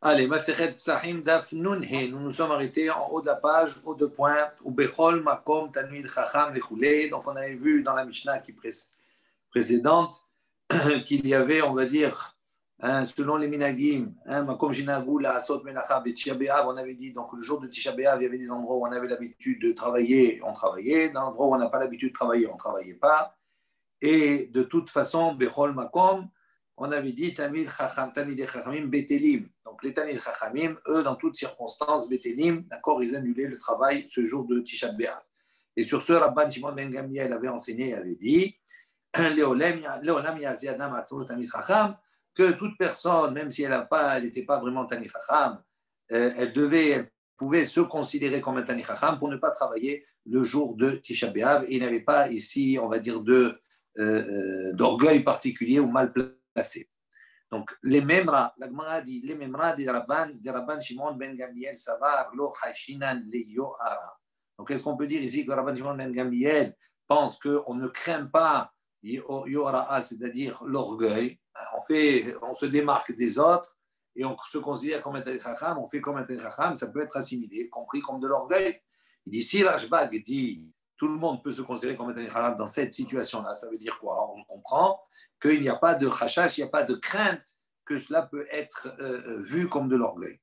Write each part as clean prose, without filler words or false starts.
Allez, Masechet Psachim Daf Nun He. Nous nous sommes arrêtés en haut de la page, aux deux points. Ou Bechol Makom Tanmid Chacham Lechoulé. Donc, on avait vu dans la Mishnah précédente qu'il y avait, on va dire, selon les Minagim, Makom Jinagou La Asot Menacha Tisha B'Av. On avait dit, donc le jour de Tisha B'Av, il y avait des endroits où on avait l'habitude de travailler, on travaillait. Dans l'endroit où on n'a pas l'habitude de travailler, on ne travaillait pas. Et de toute façon, Bechol Makom, on avait dit Talmid Chachamim Betelim. Donc les Talmid Chachamim, eux, dans toutes circonstances, Betelim, d'accord, ils annulaient le travail ce jour de Tisha B'Av. Et sur ce, Rabban Shimon ben Gamliel avait enseigné, avait dit que toute personne, même si elle n'était pas vraiment Talmid Chacham, elle pouvait se considérer comme un Talmid Chacham pour ne pas travailler le jour de Tisha B'Av. Et il n'avait pas ici, on va dire, d'orgueil particulier ou mal placé. Donc, les Memra, la Gemara dit, les Memra des Rabban Shimon ben Gamliel Savar lo Hashinan le Yohara. Donc, est-ce qu'on peut dire ici que Rabban Shimon ben Gamliel pense qu'on ne craint pas Yohara, c'est-à-dire l'orgueil? On se démarque des autres et on se considère comme un Talmid Chacham, on fait comme un Talmid Chacham, ça peut être assimilé, compris comme de l'orgueil. Il dit, si Rashbag dit, tout le monde peut se considérer comme un Talmid Chacham dans cette situation-là, ça veut dire quoi? On comprend qu'il n'y a pas de chashash, il n'y a pas de crainte que cela peut être vu comme de l'orgueil.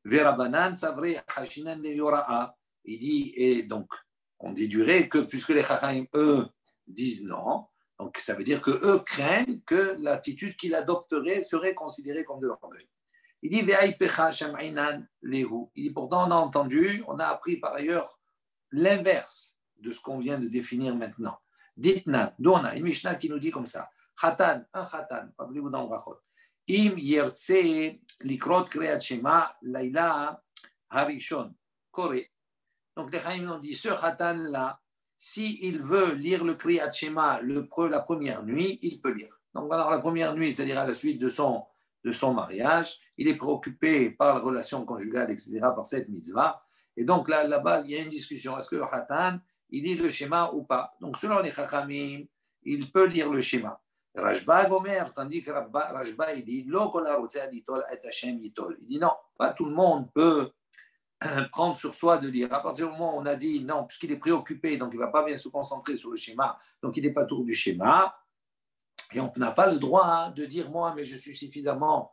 Verabanan, savre hashinan le yora'a. Il dit, et donc, on déduirait que puisque les chacham, eux, disent non, donc ça veut dire qu'eux craignent que l'attitude qu'il adopterait serait considérée comme de l'orgueil. Il dit, ve'aipecha sham'inan lehu. Il dit, pourtant, on a entendu, on a appris par ailleurs l'inverse de ce qu'on vient de définir maintenant. Ditna, d'où on a une Mishnah qui nous dit comme ça. Khatan, un khatan, rappelez-vous dans le Brachot. Im yertse likrot kriyat shema laila harishon kore. Donc les Chaim ont dit, ce khatan là, s'il veut lire le kriyat shema la première nuit, il peut lire. Donc alors la première nuit, c'est-à-dire à la suite de son mariage, il est préoccupé par la relation conjugale, etc., par cette mitzvah. Et donc là-bas, il y a une discussion. Est-ce que le khatan, il lit le schéma ou pas? Donc selon les chachamim, il peut lire le schéma. Rashba Gomer, tandis que Rashba il dit Lo kol harotzeh litol et Hashem yitol. Il dit non, pas tout le monde peut prendre sur soi de lire. À partir du moment où on a dit non, puisqu'il est préoccupé, donc il ne va pas bien se concentrer sur le schéma, donc il n'est pas tour du schéma, et on n'a pas le droit de dire moi, mais je suis suffisamment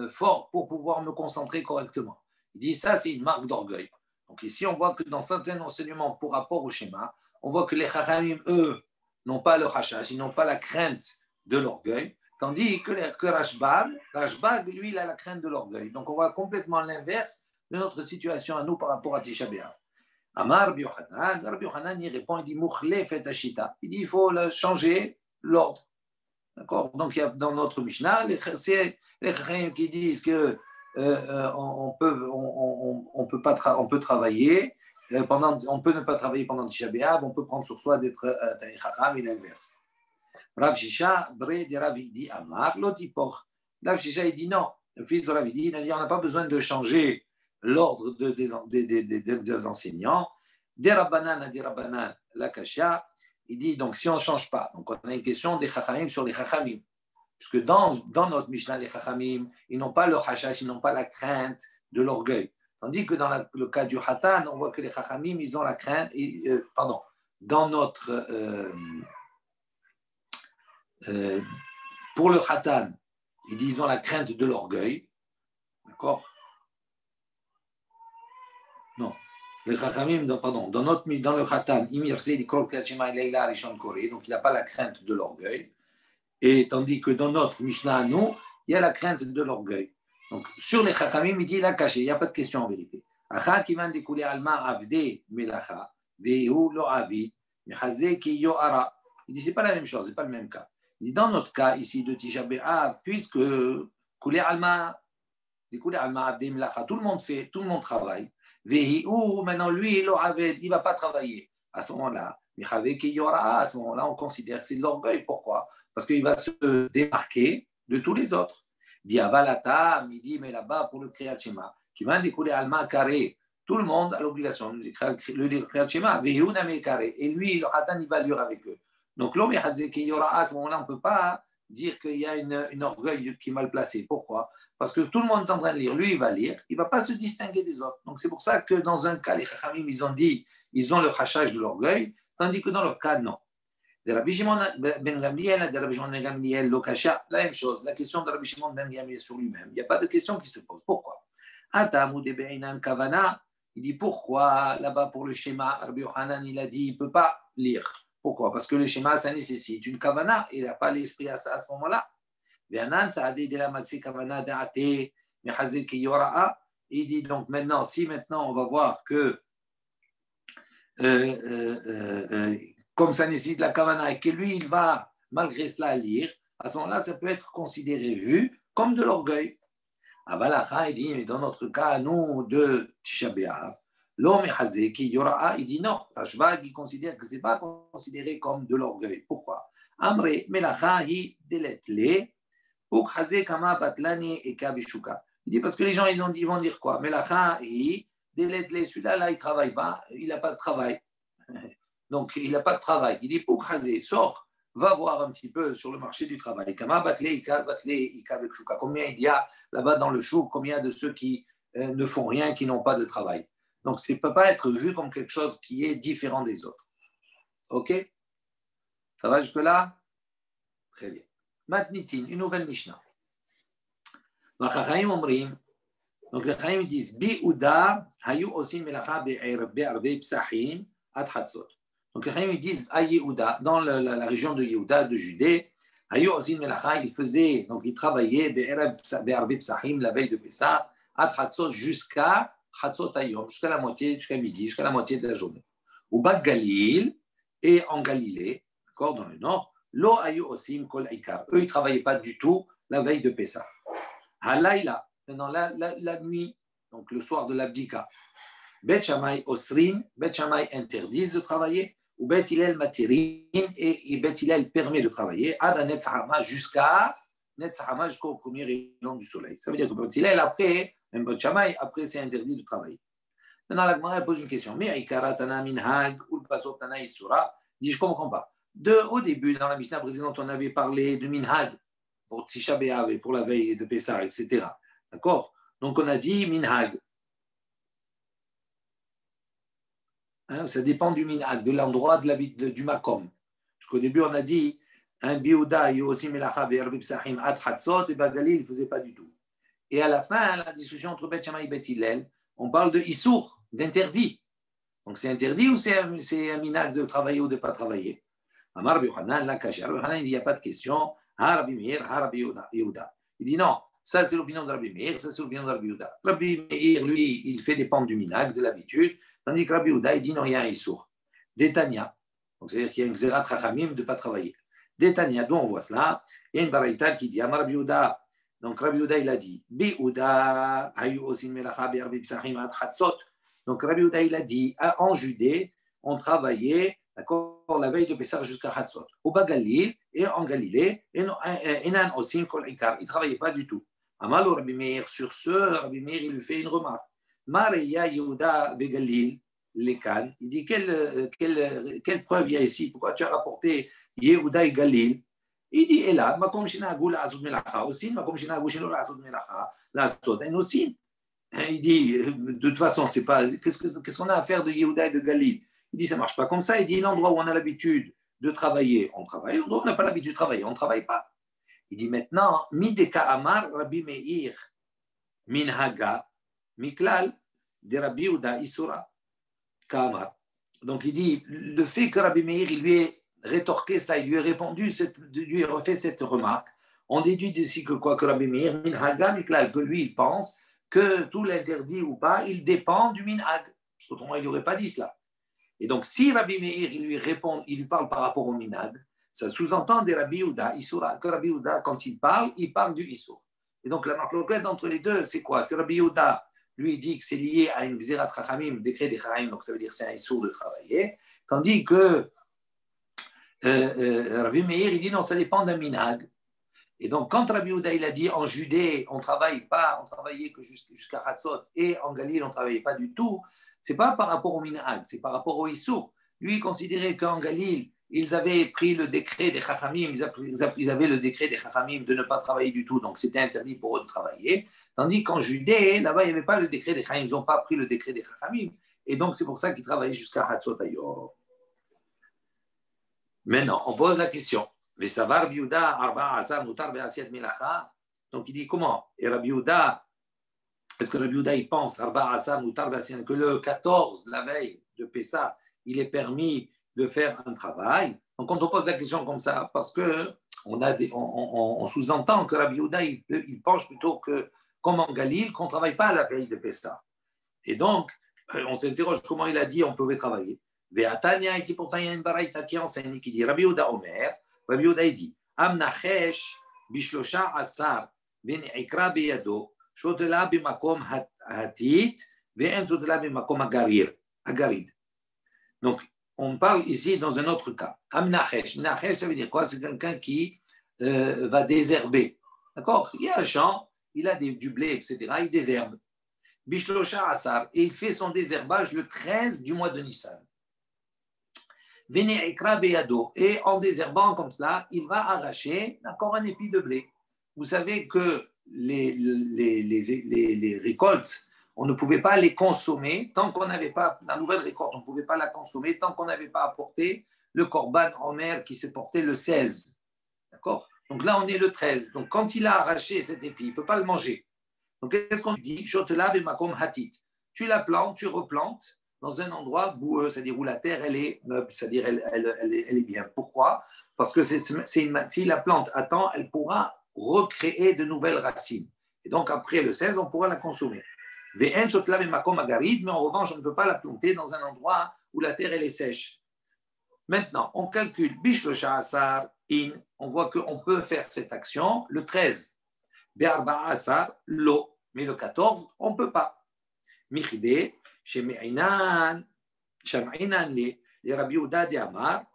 fort pour pouvoir me concentrer correctement. Il dit ça, c'est une marque d'orgueil. Donc ici, on voit que dans certains enseignements pour rapport au schéma, on voit que les chachamim, eux, n'ont pas le hashash, ils n'ont pas la crainte de l'orgueil, tandis que Rashbag, lui, il a la crainte de l'orgueil. Donc on voit complètement l'inverse de notre situation à nous par rapport à Tisha B'Av. Amar Rabbi Yochanan, il répond, il dit Mouchlef et Ashita. Il dit il faut changer l'ordre. D'accord? Donc il y a dans notre Mishnah, les Chachamim qui disent que on peut travailler. On peut ne pas travailler pendant Tisha B'Av, on peut prendre sur soi d'être Talmid Chacham et l'inverse. Rav Shisha, Bre de Rav dit Amar, l'otipoch. Rav Shisha, il dit non. Le fils de Rav dit, on n'a pas besoin de changer l'ordre des enseignants. Des Rabbanan à des Rabbanan, la Kasha, il dit donc si on ne change pas, donc on a une question des Chachamim sur les Chachamim. Puisque dans notre Mishnah, les Chachamim, ils n'ont pas le hashash, ils n'ont pas la crainte de l'orgueil. Tandis que dans le cas du Khatan, on voit que les Chachamim, ils ont la crainte, dans notre... pour le Khatan, ils ont la crainte de l'orgueil. D'accord? Non. Les Chachamim, dans le Khatan, donc il n'a pas la crainte de l'orgueil. Et tandis que dans notre Mishnah, nous, il y a la crainte de l'orgueil. Donc, sur les Chachamim, il dit il a caché, il n'y a pas de question en vérité. Il dit c'est pas la même chose, c'est pas le même cas. Il dit dans notre cas ici de Tisha B'Av, puisque Kulei Alma, tout le monde fait, tout le monde travaille. Maintenant lui, il ne va pas travailler. À ce moment-là, à ce moment-là, on considère que c'est de l'orgueil. Pourquoi? Parce qu'il va se démarquer de tous les autres. Diavalata, midi, mais là-bas pour le Kriyat Shema, qui va découler Alma carré. Tout le monde a l'obligation de le Kriyat Shema, et lui, le Hatan, il va lire avec eux. Donc, l'homme à ce moment-là, on ne peut pas dire qu'il y a une orgueil qui est mal placé. Pourquoi? Parce que tout le monde est en train de lire. Lui, il va lire. Il ne va pas se distinguer des autres. Donc, c'est pour ça que dans un cas, les Chachamim, ils ont dit, ils ont le hachage de l'orgueil, tandis que dans l'autre cas, non. De Rabbi Shimon ben Gamliel, de Rabbi Shimon ben Gamliel, l'Okasha, la même chose. La question de Rabbi Shimon ben Gamliel sur lui-même. Il n'y a pas de question qui se pose. Pourquoi? Il dit pourquoi là-bas pour le schéma, Rabbi Yochanan, il a dit il ne peut pas lire. Pourquoi? Parce que le schéma, ça nécessite une kavana. Il n'a pas l'esprit à ce moment-là. Il dit donc maintenant, si maintenant on va voir que comme ça nécessite la kavana et que lui, il va malgré cela lire, à ce moment-là, ça peut être considéré, vu comme de l'orgueil. Avalacha, il dit, mais dans notre cas, nous, de Tisha B'Av, l'homme qui yora, il dit non. Rashba, il considère que ce n'est pas considéré comme de l'orgueil. Pourquoi? Amre, melacha, hi deletle, uk hazé kama batlani et kabishuka. Il dit parce que les gens, ils vont dire quoi? Melacha, hi deletle, celui-là, là, il ne travaille pas, il n'a pas de travail. Donc, il n'a pas de travail. Il dit, pour Khazé, sors, va voir un petit peu sur le marché du travail. Combien il y a là-bas dans le chouk, combien de ceux qui ne font rien, qui n'ont pas de travail. Donc, ça ne peut pas être vu comme quelque chose qui est différent des autres. OK? Ça va jusque-là? Très bien. Matnitin, une nouvelle Mishnah. Donc, les Chaim disent, Bi'uda, hayu osim melacha be'arbe psahim at hatzot. Donc, les disent à Yehuda, dans la région de Yehuda, de Judée, il faisait, donc il travaillait Be'arbe Psahim, la veille de Pessah, à Chatzot jusqu'à Chatzot Ayom, jusqu'à la moitié, jusqu'à midi, jusqu'à la moitié de la journée. Au Bak Galil, et en Galilée, d'accord, dans le nord, Lo Ayu Osim Kol Ikar. Eux, ils ne travaillaient pas du tout la veille de Pessah. Halayla, maintenant la nuit, donc le soir de l'Abdika. Bet Shammai Osrin, Bet Shammai interdisent de travailler, ou Bet Hillel Matirin, et Bet Hillel permet de travailler, Ad Netzahama jusqu'au premier rayon du soleil. Ça veut dire que Bet Hillel, après, même Bet Shammai, après, c'est interdit de travailler. Maintenant, la Gemara pose une question. Mais Aikara Tana Minhag, ou le Pasot Tana Isura, dit je ne comprends pas. Au début, dans la Mishnah précédente, on avait parlé de Minhag, pour Tisha B'Av et pour la veille de Pessah, etc. D'accord? Donc, on a dit Minhag. Hein, ça dépend du minhag, de l'endroit du makom. Parce qu'au début, on a dit un biouda, yosim melacha be'erbi psachim at chatzot, et Bagali, il ne faisait pas du tout. Et à la fin, la discussion entre Bet Shammai et Bet Hillel, on parle de issour, d'interdit. Donc c'est interdit ou c'est un minhag de travailler ou de ne pas travailler? Amar Rabbi Yochanan, la kasher. Rabbi Yochanan, il dit, il n'y a pas de question. Ha Rabbi Meir, ha Rabbi Yehuda. Il dit non, ça c'est l'opinion de Rabbi Meir, ça c'est l'opinion de Rabbi Yehuda. Rabbi Meir, lui, il fait dépendre du minhag, de l'habitude. Tandis que Rabbi Yehuda, il dit non, il y a un issour. Détania, donc c'est-à-dire qu'il y a une xérat rachamim de ne pas travailler. Détania, d'où on voit cela? Il y a une baraïta qui dit, Amar Rabbi Yehuda, donc Rabbi Yehuda, il a dit, Bi'uda, hayu osin melacha be'arbi psachim ad chatzot. Donc Rabbi Yehuda, il a dit, en Judée, on travaillait, d'accord, la veille de Pessah jusqu'à Chatzot. Au Bagalil et en Galilée, Enan osin kol ikar, il ne travaillait pas du tout. Amal Rabbi Meir, sur ce, Rabbi Meir, il lui fait une remarque. Mareya Yehuda Begalil, Lekan. Il dit quelle preuve il y a ici? Pourquoi tu as rapporté Yehuda et Galil? Il dit et là, Makom Shinagu la Azud Melacha aussi, Makom Shinagu Shino la Azud Melacha, la Azud en aussi. Il dit de toute façon, c'est pas qu'est-ce qu'on a à faire de Yehuda et de Galil? Il dit ça marche pas comme ça. Il dit l'endroit où on a l'habitude de travailler, on travaille. L'endroit où on n'a pas l'habitude de travailler, on ne travaille pas. Il dit maintenant, Mideka Amar Rabbi Meir Minhaga. Miklal de Rabbi Yehuda Isura Kamar. Donc il dit le fait que Rabbi Meir il lui ait rétorqué cela, il lui a répondu, lui a refait cette remarque. On déduit d'ici que quoi que Rabbi Meir Minhaga Miklal, que lui il pense que tout l'interdit ou pas, il dépend du minhag. Parce qu'autrement il n'aurait pas dit cela. Et donc si Rabbi Meir il lui répond, il lui parle par rapport au minhag, ça sous-entend des Rabbi Yehuda Isura que Rabbi Yehuda quand il parle du Isur. Et donc la marque entre les deux, c'est quoi? C'est Rabbi Yehuda. Lui, il dit que c'est lié à une xérat rachamim, décret des chachamim, donc ça veut dire que c'est un issour de travailler. Tandis que Rabbi Meir, il dit non, ça dépend d'un minhag. Et donc, quand Rabbi Yehuda, il a dit en Judée, on ne travaillait que jusqu'à Hatzot, et en Galil, on ne travaillait pas du tout, ce n'est pas par rapport au minhag, c'est par rapport au issour. Lui, il considérait qu'en Galil, ils avaient pris le décret des Chachamim, ils avaient le décret des Chachamim de ne pas travailler du tout, donc c'était interdit pour eux de travailler. Tandis qu'en Judée, là-bas, il n'y avait pas le décret des Chachamim, ils n'ont pas pris le décret des Chachamim, et donc c'est pour ça qu'ils travaillaient jusqu'à Hatzot Hayor. Maintenant, on pose la question. Donc il dit comment? Et Rabbi Yehuda, est-ce que Rabbi Yehuda il pense que le 14, la veille de Pessah, il est permis de faire un travail? Donc quand on pose la question comme ça, parce que on sous-entend que Rabbi Yehuda il pense plutôt que, comme en Galil, qu'on ne travaille pas à la veille de Pessah. Et donc, on s'interroge comment il a dit on pouvait travailler. Ve'atania, et pourtant il y a une baraïta qui enseigne, qui dit Rabbi Yehuda Omer, Rabbi Yehuda il dit Amnachesh bishlosha asar ve'ikra beyado shotela bimakom hatit ve'en shotela bimakom agarid. Donc, on parle ici dans un autre cas. Amnachesh, Mnachesh, ça veut dire quoi? C'est quelqu'un qui va désherber. D'accord? Il y a un champ, il a du blé, etc. Il désherbe. Bishlosha asar, et il fait son désherbage le 13 du mois de Nissan. Et en désherbant comme cela, il va arracher encore un épi de blé. Vous savez que les récoltes, on ne pouvait pas les consommer tant qu'on n'avait pas, la nouvelle récolte, on ne pouvait pas la consommer tant qu'on n'avait pas apporté le korban omer qui s'est porté le 16. D'accord? Donc là, on est le 13. Donc quand il a arraché cet épi, il ne peut pas le manger. Donc qu'est-ce qu'on dit? Shotela bemakom hatit. Tu la plantes, tu replantes dans un endroit boueux, c'est-à-dire où la terre elle est meuble, c'est-à-dire elle est bien. Pourquoi? Parce que si la plante attend, elle pourra recréer de nouvelles racines. Et donc après le 16, on pourra la consommer. Mais en revanche, on ne peut pas la planter dans un endroit où la terre elle est sèche. Maintenant, on calcule Bishlocha Asar in, on voit qu'on peut faire cette action le 13. Be'arba Asar, l'eau, mais le 14, on ne peut pas. Michide, Shemi'inan li Rabbi Yehuda de Amar,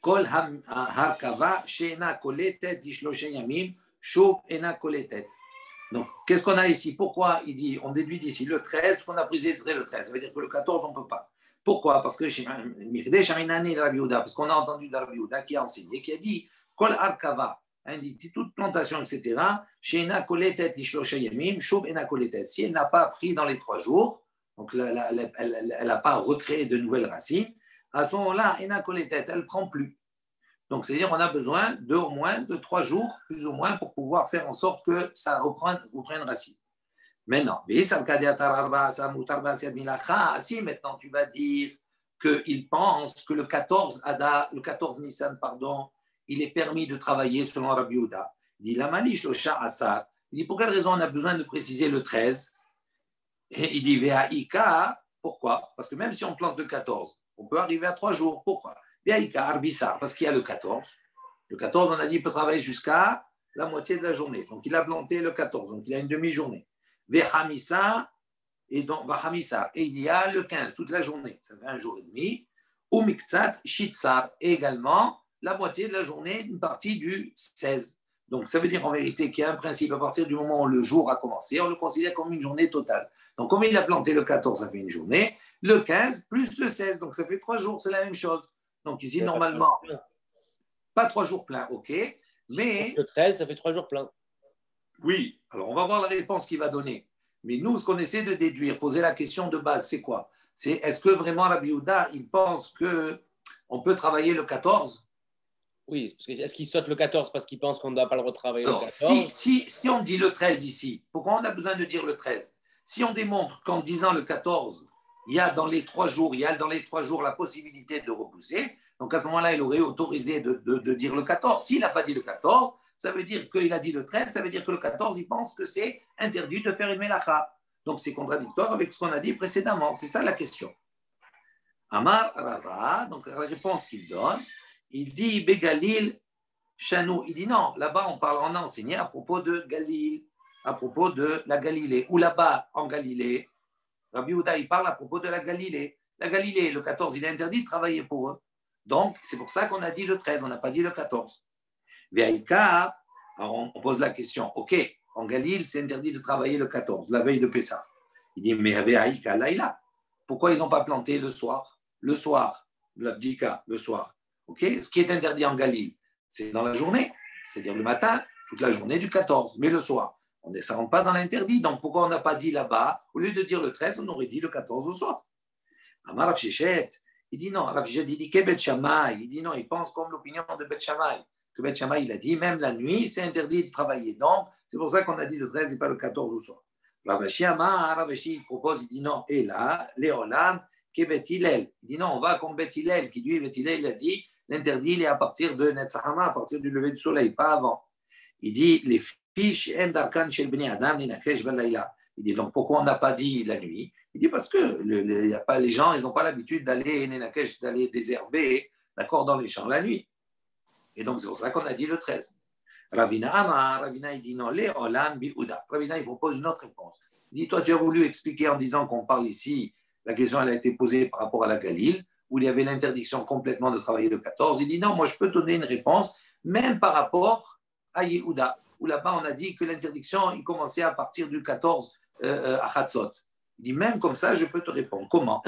Kol harkava she'ena koletet dishloshe yamim, shuv ena koletet. Donc, qu'est-ce qu'on a ici? Pourquoi il dit, on déduit d'ici le 13, parce qu'on a brisé le 13. Ça veut dire que le 14, on ne peut pas. Pourquoi? Parce que parce qu'on a entendu de Rabbi Yehuda qui a enseigné, qui a dit Kol arkava, dit toute plantation, etc. She'ena koletet dishloshe yamim, shuv ena koletet. Si elle n'a pas pris dans les 3 jours, donc elle n'a pas recréé de nouvelles racines, à ce moment-là, ena koletet, elle ne prend plus. Donc, c'est-à-dire qu'on a besoin au moins de 3 jours, plus ou moins, pour pouvoir faire en sorte que ça reprenne racine. Maintenant, si maintenant tu vas dire qu'il pense que le 14 Nissan, il est permis de travailler selon Rabbi Yehuda. Il dit, la manish le shah asar. Il dit, pour quelle raison on a besoin de préciser le 13? Et il dit, Ve'aika, pourquoi? Parce que même si on plante le 14, on peut arriver à 3 jours. Pourquoi? Parce qu'il y a le 14. Le 14, on a dit, il peut travailler jusqu'à la moitié de la journée. Donc, il a planté le 14, donc il a une demi-journée. Vechamisa, et donc, Vachamisa, et il y a le 15, toute la journée. Ça fait 1 jour et demi. Ou Miktsat, Shitsar, et également la moitié de la journée, une partie du 16. Donc, ça veut dire en vérité qu'il y a un principe, à partir du moment où le jour a commencé, on le considère comme une journée totale. Donc, comme il a planté le 14, ça fait une journée. Le 15 plus le 16, donc ça fait 3 jours, c'est la même chose. Donc ici, normalement, pas 3 jours pleins, ok, mais… Le 13, ça fait 3 jours pleins. Oui, alors on va voir la réponse qu'il va donner. Mais nous, ce qu'on essaie de déduire, poser la question de base, c'est quoi? C'est est-ce que vraiment Rabbi Yehuda, il pense qu'on peut travailler le 14? Oui, parce que est-ce qu'il saute le 14 parce qu'il pense qu'on ne doit pas le retravailler alors, le 14? Si on dit le 13 ici, pourquoi on a besoin de dire le 13? Si on démontre qu'en disant le 14, il y a dans les 3 jours la possibilité de repousser. Donc à ce moment-là, il aurait autorisé de dire le 14. S'il n'a pas dit le 14, ça veut dire qu'il a dit le 13, ça veut dire que le 14, il pense que c'est interdit de faire une melacha. Donc c'est contradictoire avec ce qu'on a dit précédemment. C'est ça la question. Amar Rava, donc la réponse qu'il donne, il dit Begalil Shanou. Il dit non, là-bas on a enseigné à propos de Galil, à propos de la Galilée. Ou là-bas en Galilée, Rabbi Yehuda, il parle à propos de la Galilée. La Galilée, le 14, il est interdit de travailler pour eux. Donc, c'est pour ça qu'on a dit le 13, on n'a pas dit le 14. Ve'aïka, alors on pose la question, ok, en Galilée, c'est interdit de travailler le 14, la veille de Pessah. Il dit, mais Ve'aïka, Laïla, pourquoi ils n'ont pas planté le soir? Le soir, l'abdika, le soir. Okay, ce qui est interdit en Galil, c'est dans la journée, c'est-à-dire le matin, toute la journée du 14, mais le soir. Ça ne rentre pas dans l'interdit. Donc pourquoi on n'a pas dit là-bas, au lieu de dire le 13, on aurait dit le 14 au soir. Amar Rav Shechet, il dit non, Rav Shechet il dit que Bet Shammai, il dit non, il pense comme l'opinion de Bet Shammai, que Bet Shammai il a dit même la nuit c'est interdit de travailler. Donc c'est pour ça qu'on a dit le 13 et pas le 14 au soir. Rav Ashi Amar, Rav Ashi il propose, il dit non, et là, Léolam, que Bet Hillel, il dit non, on va comme Bet Hillel, qui lui, Bet Hillel, il a dit l'interdit il est à partir de Netzahama, à partir du lever du soleil, pas avant. Il dit les fiches en darkan shel bnei adam linachesh belayla. Il dit donc pourquoi on n'a pas dit la nuit? Il dit parce que les gens ils n'ont pas l'habitude d'aller nenakesh, d'aller désherber, d'accord, dans les champs la nuit. Et donc c'est pour ça qu'on a dit le 13. Ravina Amar, Ravina il dit non, les olam biouda. Ravina il propose une autre réponse. Il dit toi tu as voulu expliquer en disant qu'on parle ici, la question elle a été posée par rapport à la Galil, où il y avait l'interdiction complètement de travailler le 14. Il dit non, moi je peux donner une réponse même par rapport à Yehuda, où là-bas on a dit que l'interdiction il commençait à partir du 14 à Chatzot. Il dit même comme ça je peux te répondre. Comment?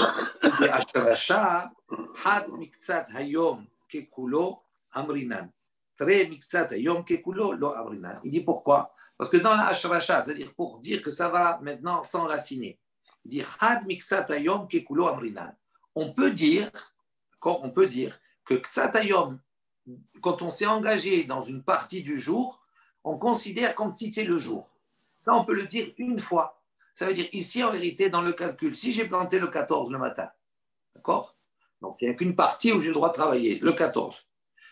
Il dit pourquoi? Parce que dans la Hashrasha, c'est-à-dire pour dire que ça va maintenant s'enraciner, il dit Had miksat hayom kekulo amrinan. On peut dire que Ktsat hayom, quand on s'est engagé dans une partie du jour, on considère comme si c'est le jour. Ça, on peut le dire une fois. Ça veut dire ici, en vérité, dans le calcul, si j'ai planté le 14 le matin, d'accord? Donc, il n'y a qu'une partie où j'ai le droit de travailler, le 14.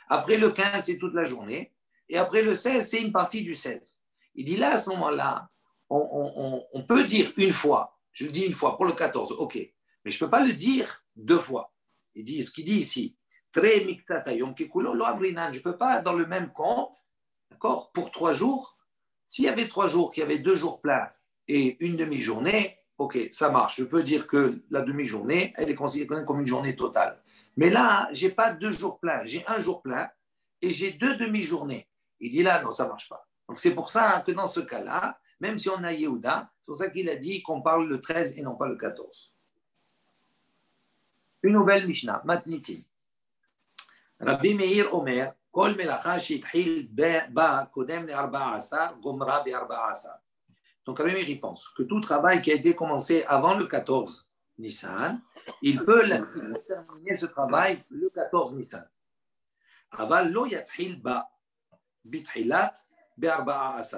Après, le 15, c'est toute la journée. Et après, le 16, c'est une partie du 16. Il dit là, à ce moment-là, on peut dire une fois. Je le dis une fois pour le 14, ok. Mais je ne peux pas le dire deux fois. Il dit ce qu'il dit ici. Je ne peux pas, dans le même compte, d'accord, pour 3 jours, s'il y avait 3 jours, qu'il y avait 2 jours pleins et une demi-journée, ok, ça marche. Je peux dire que la demi-journée, elle est considérée comme une journée totale. Mais là, je n'ai pas 2 jours pleins, j'ai 1 jour plein et j'ai 2 demi-journées. Il dit là, non, ça ne marche pas. Donc c'est pour ça que dans ce cas-là, même si on a Yehuda, c'est pour ça qu'il a dit qu'on parle le 13 et non pas le 14. Une nouvelle Mishnah, Matnitin. Rabbi Meir Omer, Kol melacha shitchil ba kodem le 14, gomra be 14. Donc Rabbi Meir pense que tout travail qui a été commencé avant le 14 Nissan, il peut terminer ce travail le 14 Nissan. Aval lo yatchil ba bitchilat be 14.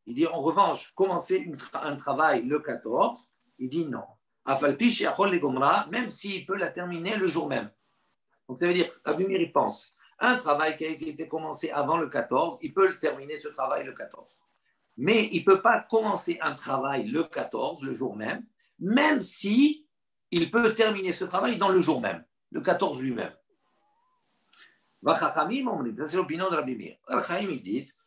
Il dit en revanche, commencer un travail le 14, il dit non. Afalpi she'achol le gomra, même s'il peut la terminer le jour même. Donc ça veut dire, Rabbi Meir il pense, un travail qui a été commencé avant le 14, il peut le terminer ce travail le 14. Mais il ne peut pas commencer un travail le 14, le jour même, même si il peut terminer ce travail dans le jour même, le 14 lui-même. Ça c'est l'opinion de Rabbi Meir. Chachamim ils disent,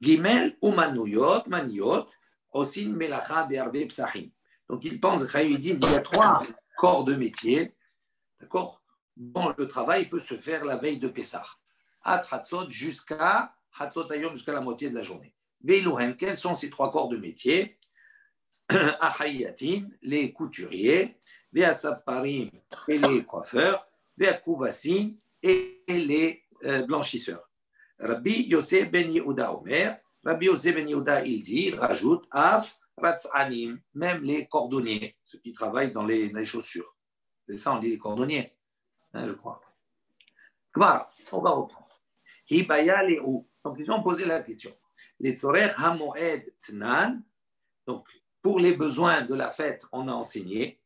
Gimel umanuyot, maniot, osin melacha be'arbe psachim. Donc ils pensent, ils disent, il y a 3 corps de métier, d'accord, dont le travail peut se faire la veille de Pessah, à Hatzot jusqu'à Hatzot Hayom, jusqu'à la moitié de la journée. Veiluhem, quels sont ces 3 corps de métier? Achayatin, les couturiers, Ve'asaparim, et les coiffeurs, Ve'akuvassin, et les blanchisseurs. Rabbi Yosef ben Yehuda Omer, Rabbi Yosef ben Yehuda, il dit, il rajoute, Af, Ratzanim, même les cordonniers, ceux qui travaillent dans les chaussures. C'est ça, on dit les cordonniers. Je crois. Voilà, on va reprendre. Donc, ils ont posé la question. Les Tzorer Hamoed Tnan, donc pour les besoins de la fête, on a enseigné.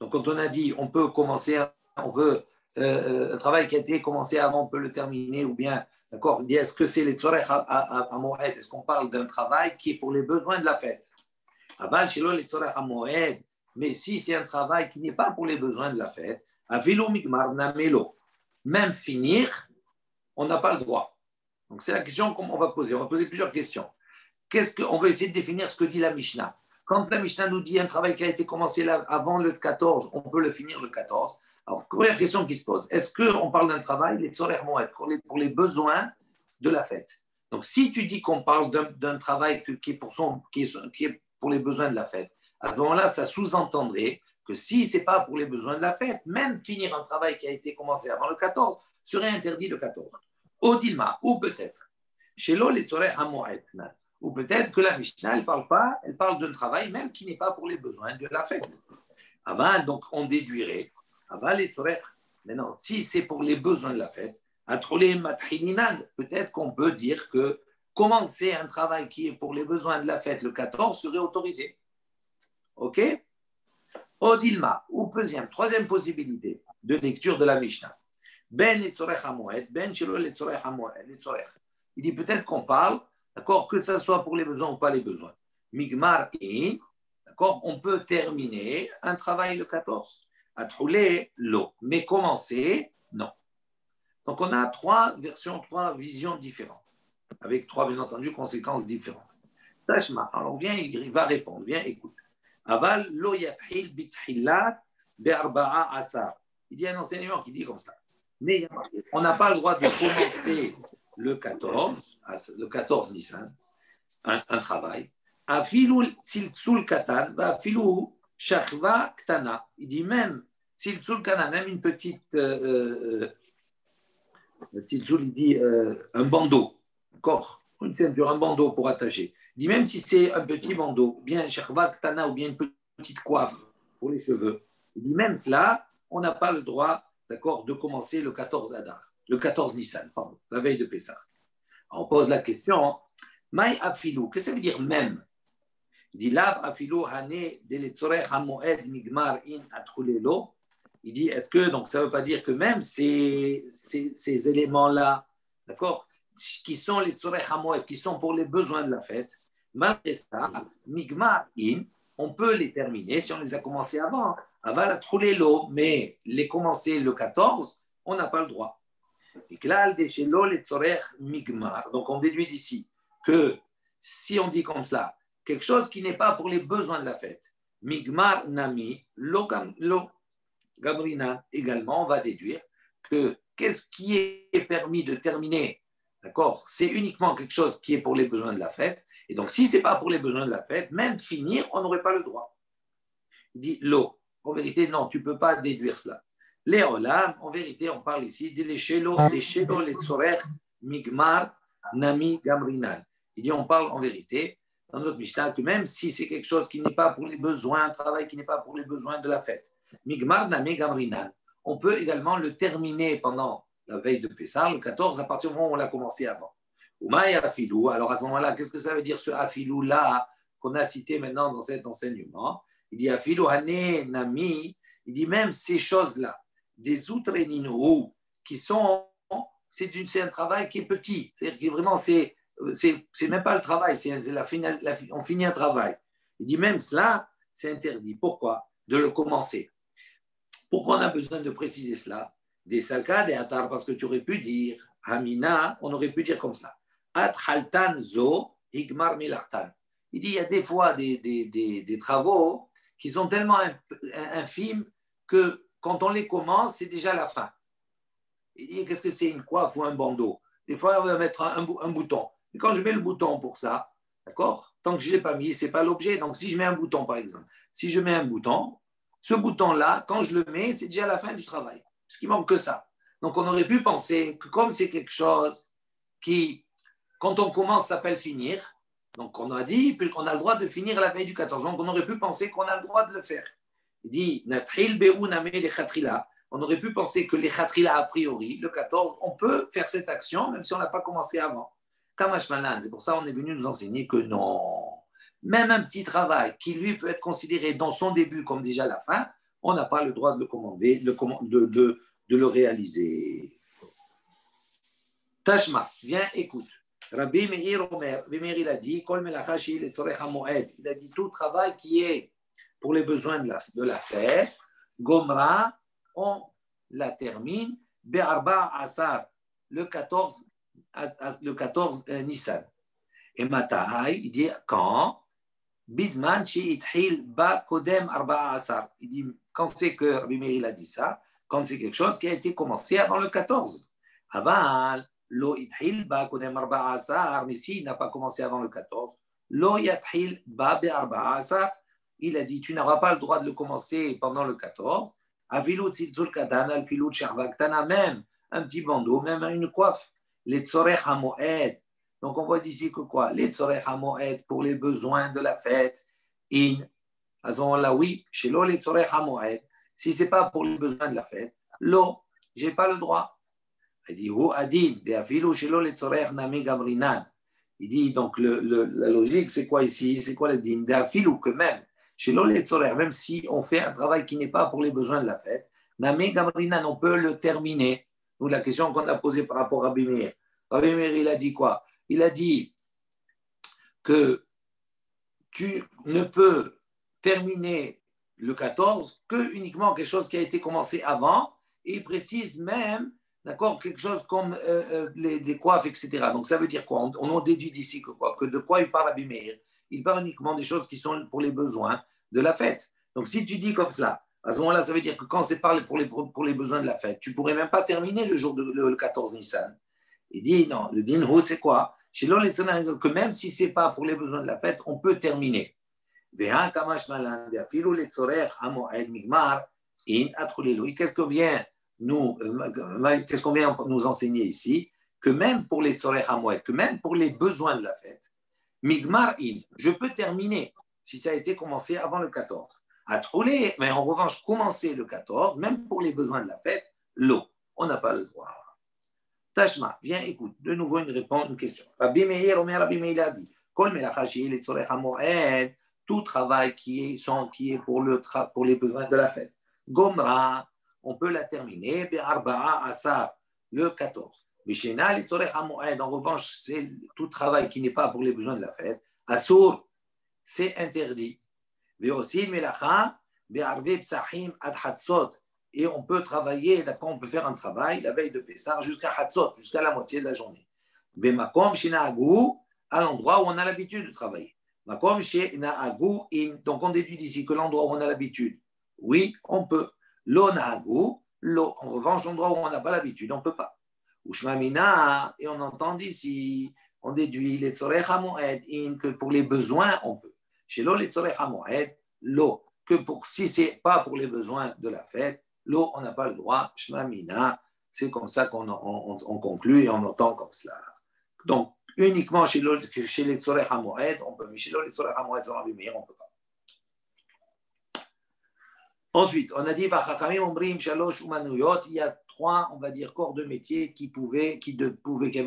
Donc, quand on a dit on peut commencer, on peut, un travail qui a été commencé avant, on peut le terminer, ou bien, d'accord, est-ce que c'est les Tzorer Hamoed? Est-ce qu'on parle d'un travail qui est pour les besoins de la fête? Aval Shelo les Tzorer Hamoed, mais si c'est un travail qui n'est pas pour les besoins de la fête, même finir, on n'a pas le droit. Donc c'est la question qu'on va poser. On va poser plusieurs questions. On va essayer de définir ce que dit la Mishnah. Quand la Mishnah nous dit un travail qui a été commencé avant le 14, on peut le finir le 14. Alors, première question qui se pose, est-ce qu'on parle d'un travail, les tzorer moed, pour les besoins de la fête? Donc si tu dis qu'on parle d'un travail qui est pour les besoins de la fête, à ce moment-là, ça sous-entendrait que si ce n'est pas pour les besoins de la fête, même finir un travail qui a été commencé avant le 14 serait interdit le 14. Odilma, ou peut-être, chez l'eau les tzorech hamoed, ou peut-être que la Mishnah, elle parle d'un travail même qui n'est pas pour les besoins de la fête. Avant, donc on déduirait, avant les tzorech, maintenant, si c'est pour les besoins de la fête, peut-être qu'on peut dire que commencer un travail qui est pour les besoins de la fête le 14 serait autorisé. Ok? Odilma, ou troisième possibilité de lecture de la Mishnah. Ben letzorech hamoed, ben shelo letzorech hamoed. Il dit peut-être qu'on parle, d'accord, que ce soit pour les besoins ou pas les besoins. Migmar in, d'accord, on peut terminer un travail le 14. Atroulé, l'eau. Mais commencer, non. Donc on a trois visions différentes, avec trois, bien entendu, conséquences différentes. Tashma, alors viens, il va répondre, viens, écoute. Aval lo yathil bithilat be'arba'a asar. Il y a un enseignement qui dit comme ça. Mais on n'a pas le droit de commencer le 14 Nissan, un travail. Afilu tziltzul katan, afilu shachva ktana. Il dit même tziltzul katan, même une petite tziltzul, il dit un bandeau, d'accord, une ceinture, un bandeau pour attacher. Il dit même si c'est un petit bandeau, bien shachva ktana ou bien une petite coiffe pour les cheveux. Il dit même cela, on n'a pas le droit, d'accord, de commencer le 14 Adar, le 14 Nissan, pardon, la veille de Pessah. On pose la question, Maï afilu, qu'est-ce que ça veut dire même? Il dit Lav afilu hane deletzorech hamoed migmar in atrulelo. Il dit, est-ce que, donc ça ne veut pas dire que même ces éléments-là, d'accord, qui sont les tzorech hamoed, qui sont pour les besoins de la fête, malgré ça, migmar in, on peut les terminer si on les a commencés avant. Aval atrulelo, mais les commencer le 14, on n'a pas le droit. Donc on déduit d'ici que si on dit comme cela, quelque chose qui n'est pas pour les besoins de la fête, migmar nami, lo gamrina, également, on va déduire que qu'est-ce qui est permis de terminer, d'accord, c'est uniquement quelque chose qui est pour les besoins de la fête, et donc si ce n'est pas pour les besoins de la fête, même finir, on n'aurait pas le droit. Il dit lo, en vérité, non, tu ne peux pas déduire cela. Les olam, en vérité, on parle ici des shelo, les tzorech, migmar, nami, gamrinan. Il dit, on parle en vérité, dans notre Mishnah, que même si c'est quelque chose qui n'est pas pour les besoins, un travail qui n'est pas pour les besoins de la fête, migmar, nami, gamrinan, on peut également le terminer pendant la veille de Pessah, le 14, à partir du moment où on l'a commencé avant. Umay afilou, alors à ce moment-là, qu'est-ce que ça veut dire ce afilou-là qu'on a cité maintenant dans cet enseignement? Il dit afilou hane, nami, il dit même ces choses-là, des outreninou qui sont, c'est un travail qui est petit, c'est-à-dire que vraiment c'est même pas le travail, on finit un travail. Il dit même cela, c'est interdit. Pourquoi? De le commencer. Pourquoi on a besoin de préciser cela? Des salka, des atar, parce que tu aurais pu dire Hamina, on aurait pu dire comme ça. At haltan zo higmar milartan. Il dit il y a des fois des travaux qui sont tellement infimes que quand on les commence, c'est déjà la fin. Il dit, qu'est-ce que c'est une coiffe ou un bandeau? Des fois, on va mettre un bouton. Et quand je mets le bouton pour ça, d'accord, tant que je ne l'ai pas mis, ce n'est pas l'objet. Donc, si je mets un bouton, par exemple, si je mets un bouton, ce bouton-là, quand je le mets, c'est déjà la fin du travail. Parce qu'il ne manque que ça. Donc, on aurait pu penser que comme c'est quelque chose qui, quand on commence, s'appelle finir, donc on a dit qu'on a le droit de finir la veille du 14. Donc, on aurait pu penser qu'on a le droit de le faire. Il dit, on aurait pu penser que les khatrila, a priori, le 14, on peut faire cette action, même si on n'a pas commencé avant. Kamashmalan, c'est pour ça qu'on est venu nous enseigner que non. Même un petit travail qui, lui, peut être considéré dans son début comme déjà la fin, on n'a pas le droit de le commander, de le réaliser. Tashma, viens, écoute. Rabbi Meir Omer, Rabbi Meir, il a dit, Kol melachashi le tzorech hamoed. Il a dit tout travail qui est pour les besoins de la fête, Gomra, on la termine, Be'arba Asar, le 14 Nissan. Et Mataï, il dit quand Bisman Shi Ithil Ba Kodem Arba Asar. Il dit quand c'est que Rabbi Meir a dit ça, quand c'est quelque chose qui a été commencé avant le 14. Avant, Lo Ithil Ba Kodem Arba Asar, mais s'il n'a pas commencé avant le 14, Lo Yathil Ba Be'arba Asar. il a dit, tu n'auras pas le droit de le commencer pendant le 14. Afilut tzilzul katan, alfilut sharva ktana, même un petit bandeau, même une coiffe. Les tzorech hamoed. Donc on voit d'ici que quoi? Les tzorech hamoed pour les besoins de la fête. À ce moment-là, oui, chez l'eau, les tzorech hamoed. Si ce n'est pas pour les besoins de la fête, l'eau, je n'ai pas le droit. Il dit, hu adin, de afilu chez l'eau, les tzorech nami gamrinan. Il dit, donc la logique, c'est quoi ici? C'est quoi le din? De afilu que même, chez l'eau, les tzorech, même si on fait un travail qui n'est pas pour les besoins de la fête, nami gamrinan, on peut le terminer. Nous, la question qu'on a posée par rapport à Rabbi Meir. Rabbi Meir, il a dit quoi? Il a dit que tu ne peux terminer le 14 que uniquement quelque chose qui a été commencé avant, et il précise même, d'accord, quelque chose comme les coiffes, etc. Donc ça veut dire quoi? On en déduit d'ici que quoi? Que de quoi il parle Rabbi Meir? Il parle uniquement des choses qui sont pour les besoins de la fête. Donc si tu dis comme cela, à ce moment-là, ça veut dire que quand c'est parlé pour les besoins de la fête, tu ne pourrais même pas terminer le jour le 14 Nissan. Il dit non, le din hu, c'est quoi? Chez l'on, que même si ce n'est pas pour les besoins de la fête, on peut terminer. Qu'est-ce qu'on vient nous enseigner ici? Que même pour les tzorech hamoed, que même pour les besoins de la fête, migmar in, je peux terminer si ça a été commencé avant le 14. Atroulé, mais en revanche, commencer le 14, même pour les besoins de la fête, l'eau, on n'a pas le droit. Tashma, viens, écoute, de nouveau une question. Rabbi Meir, Rabbi Meir a dit, Kol melachashi, les tzorech hamoed, tout travail qui est pour les besoins de la fête. Gomra, on peut la terminer, Be'arba'a asar, le 14. Mishena, les tzorech hamoed, en revanche, c'est tout travail qui n'est pas pour les besoins de la fête. Asur, c'est interdit. Ve'osin melacha, be'arve psachim ad hatzot. Et on peut travailler, d'accord, on peut faire un travail la veille de Pessah jusqu'à Hatzot, jusqu'à la moitié de la journée. Bemakom shina'agu, à l'endroit où on a l'habitude de travailler. Makom shina'agu in, donc on déduit d'ici que l'endroit où on a l'habitude, oui, on peut. Lo na'agu, lo, en revanche, l'endroit où on n'a pas l'habitude, on ne peut pas. Ushmamina, et on entend d'ici, on déduit les tzorech hamoed in, que pour les besoins, on peut. Chez lo, les tzorech hamoed, lo, que si ce n'est pas pour les besoins de la fête, l'eau, on n'a pas le droit. Shma mina, c'est comme ça qu'on on conclut et on entend comme cela. Donc, uniquement chez les tzorech hamoed, on peut, mais chez les tzorech hamoed, on ne peut pas. Ensuite, on a dit, il y a 3, on va dire, corps de métier qui avaient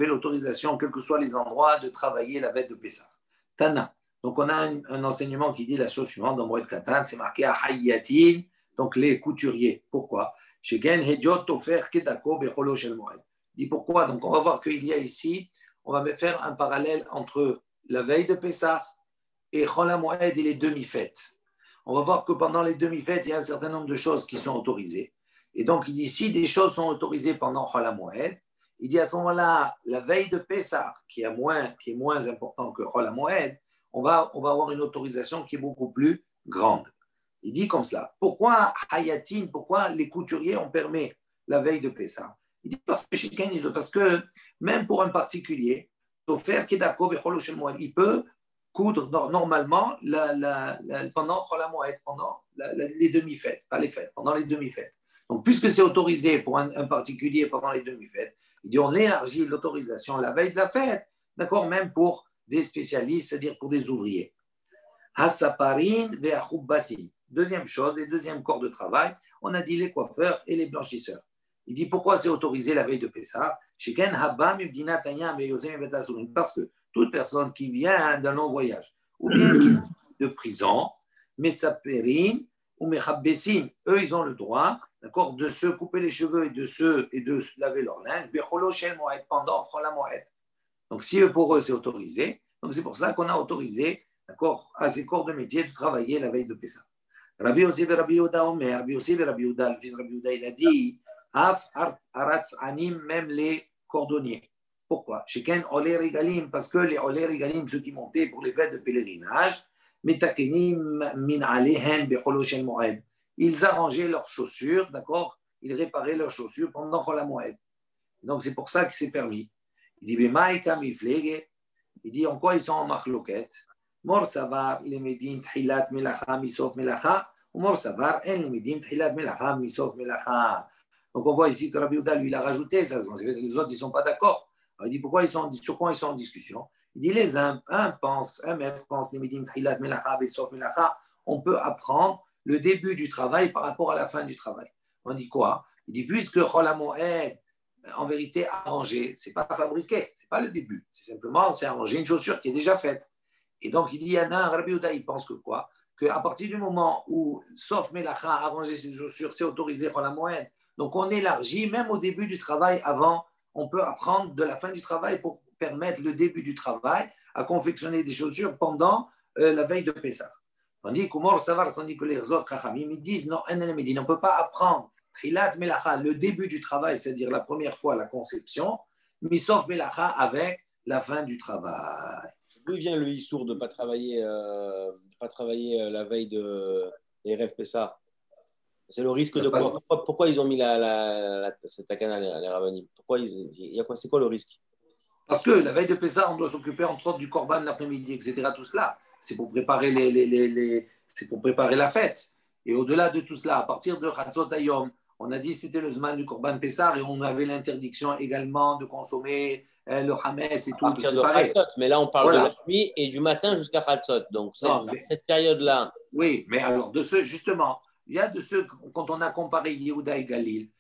l'autorisation, quels que soient les endroits, de travailler la veille de Pessah. Tana. Donc, on a un enseignement qui dit la chose suivante dans Moed Katan, c'est marqué à Hayyatin, donc les couturiers. Pourquoi? Dit pourquoi? Donc, on va voir qu'il y a ici, on va faire un parallèle entre la veille de Pessah et Chol HaMoed et les demi-fêtes. On va voir que pendant les demi-fêtes, il y a un certain nombre de choses qui sont autorisées. Et donc, il dit, si des choses sont autorisées pendant Chol HaMoed, il dit à ce moment-là, la veille de Pessah, qui est moins important que Chol HaMoed, on va avoir une autorisation qui est beaucoup plus grande. Il dit comme cela. Pourquoi Hayatin, pourquoi les couturiers ont permis la veille de Pessah? Il dit parce que même pour un particulier, il peut coudre normalement pendant les demi-fêtes, pas les fêtes, pendant les demi-fêtes. Donc, puisque c'est autorisé pour un particulier pendant les demi-fêtes, il dit on élargit l'autorisation la veille de la fête, d'accord, même pour des spécialistes, c'est-à-dire pour des ouvriers. Hasaparin ve'achubbasim. Deuxième chose, les deuxièmes corps de travail, on a dit les coiffeurs et les blanchisseurs. Il dit pourquoi c'est autorisé la veille de Pessah? Parce que toute personne qui vient d'un long voyage ou bien qui vient de prison, Mesaperin ou Mechabbesim, eux ils ont le droit, d'accord, de se couper les cheveux et de se laver leur linge pendant Chol HaMoed. Donc si pour eux c'est autorisé, donc c'est pour ça qu'on a autorisé, d'accord, à ces corps de métier de travailler la veille de Pessah. Rabbi Yossi et Rabbi Yehuda Omer, Rabbi Yossi et Rabbi Yehuda, le fils de Rabbi Yehuda, il a dit, Aratz Anim, même les cordonniers. Pourquoi? Sheken Olé Regalim, parce que les Olé Regalim, ceux qui montaient pour les fêtes de pèlerinage, Metakenim Min Alehen Becholo Shel Moed. Ils arrangeaient leurs chaussures, d'accord? Ils réparaient leurs chaussures pendant Chol HaMoed. Donc c'est pour ça que c'est permis. Il dit, il dit en quoi ils sont en machloquette? Mor savar lemedim tchilat melacha misof melacha, ou mor savar en lemedim tchilat melacha misof melacha. Donc on voit ici que Rabbi Yehuda, lui, il a rajouté ça. Les autres, ils ne sont pas d'accord. Alors, il dit sur quoi ils sont en discussion. Il dit les uns, un maître pense lemedim tchilat melacha misof melacha. On peut apprendre le début du travail par rapport à la fin du travail. On dit quoi? Il dit puisque Chol HaMoed, en vérité, arranger, c'est pas fabriquer, c'est pas le début. C'est simplement, c'est arranger une chaussure qui est déjà faite. Et donc, il dit, il y en a un, Rabbi Yehuda, il pense que quoi? Qu'à partir du moment où, sauf Melacha, arranger ses chaussures, c'est autorisé Chol HaMoed. Donc, on élargit, même au début du travail, avant, on peut apprendre de la fin du travail pour permettre le début du travail à confectionner des chaussures pendant la veille de Pessah. Tandis que les autres Chachamim, ils disent, non, on ne peut pas apprendre Trilat Melacha, le début du travail, c'est-à-dire la première fois la conception, Misof Melacha avec la fin du travail. D'où vient le issour de ne pas travailler, la veille de Erev Pessah? C'est le risque de quoi? Pourquoi ils ont mis cette takana, les rabbinim? C'est quoi le risque? Parce que la veille de Pessah, on doit s'occuper entre autres du korban l'après-midi, etc. Tout cela, c'est pour préparer c'est pour préparer la fête. Et au-delà de tout cela, à partir de Chatzot Hayom, on a dit que c'était le Zman du Korban Pessah et on avait l'interdiction également de consommer le Hametz et tout. À partir de Chatzot, mais là on parle de la nuit et du matin jusqu'à Chatzot. Donc cette période-là. Oui, mais alors de ceux, justement, il y a de ceux, quand on a comparé Yehuda et Galil,